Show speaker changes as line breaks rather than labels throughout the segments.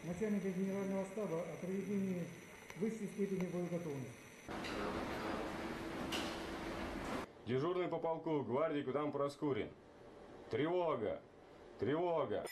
начальника генерального штаба о проведении высшей степени боеготовности.
Дежурный по полку, гвардии Кудам Проскурин. Тревога! Тревога!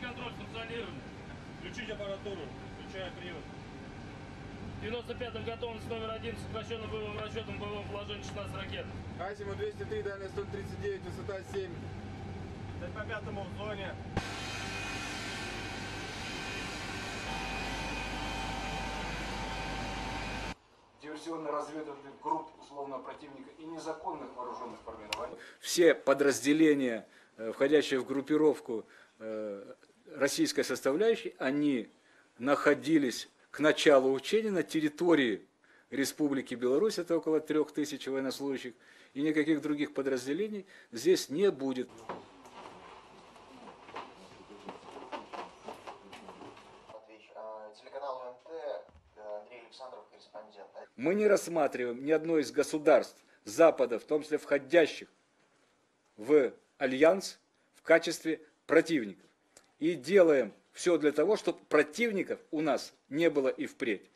Контроль функционирования. Включить аппаратуру, включая привод. В 95-м готовность номер 1 с сокращенным боевым расчетом боевого положения 16 ракет.
Асиму 203, дальность 139, высота 7.
По 5-му в зоне.
Диверсионно-разведывательных групп условного противника и незаконных вооруженных формирований.
Все подразделения, входящие в группировку российской составляющей, они находились к началу учения на территории Республики Беларусь, это около 3000 военнослужащих, и никаких других подразделений здесь не будет.
Телеканал УНТ, Андрей Александров, корреспондент.
Мы не рассматриваем ни одно из государств Запада, в том числе входящих в альянс, в качестве противников. И делаем все для того, чтобы противников у нас не было и впредь.